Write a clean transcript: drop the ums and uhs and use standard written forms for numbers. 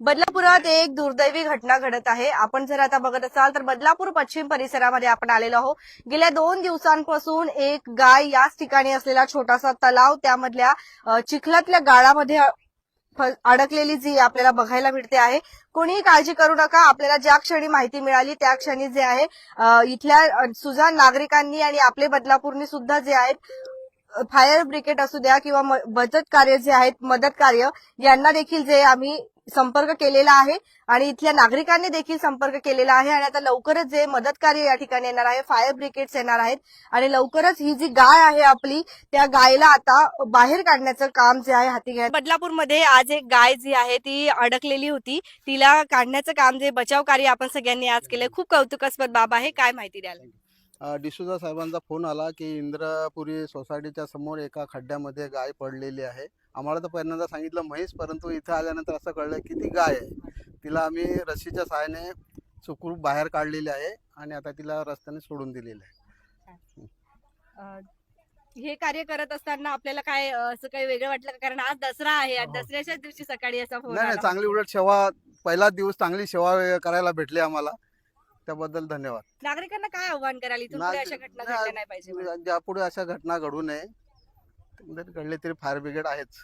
बदलापुरात एक दुर्दैवी घटना घडत आहे। आपण जर आता बघत असाल तर बदलापूर पश्चिम परिसरामध्ये आपण आलेलो आहोत। गेल्या 2 दिवसांपासून एक गाय याच ठिकाणी असलेला छोटासा तलाव त्यामधल्या चिखलातल्या गाळामध्ये अडकलेली जी आपल्याला बघायला मिळते आहे। कोणीही काळजी करू नका। आपल्याला ज्या क्षणी माहिती मिळाली त्या क्षणी जे आहे इथल्या सुजाण नागरिकांनी आणि आपले बदलापूरनी सुद्धा जे आहेत फायर ब्रिगेड असू द्या किंवा बचत कार्य जे आहेत मदत कार्य यांना देखील जे आम्ही संपर्क केलेला आहे आणि इथल्या नागरिकांनी देखील संपर्क केलेला आहे आणि आता लवकरच जे मदत कार्य या ठिकाणी येणार आहे, फायर ब्रिगेड्स येणार आहेत आणि लवकरच ही जी गाय आहे आपली त्या गायला आता बाहेर काढण्याचं काम जे आहे हाती घ्या। बदलापूरमध्ये आज एक गाय जी आहे ती अडकलेली होती, तिला काढण्याचं काम जे बचाव कार्य आपण सगळ्यांनी आज केलं। खूप कौतुकास्पद बाब आहे। काय माहिती द्याल? डिसूजा साहेबांचा फोन आला की इंद्रपुरी सोसायटीच्या समोर एका खड्ड्यामध्ये गाय पडलेली आहे। आम्हाला तर पहिल्यांदा सांगितलं म्हैस, परंतु इथे आल्यानंतर असं कळलं की ती गाय आहे। तिला आम्ही रस्सीच्या सहाय्याने सुखरूप बाहेर काढलेली आहे आणि आता तिला रस्त्याने सोडून दिलेलं आहे। हे कार्य करत असताना आपल्याला काय असं काही वेगळं वाटलं का? कारण आज दसरा आहे आणि दसऱ्याच्या दिवशी सकाळी असा फोन नाही आला नाही, चांगली उलट सेवा, पहिला दिवस चांगली सेवा करायला भेटली आम्हाला, त्याबद्दल धन्यवाद। नागरिकांना काय आव्हान कराल इथून पुढे अशा घटना घडल्या नाही पाहिजे? यापुढे अशा घटना घडू नये, घडले तरी फायर ब्रिगेड आहेच।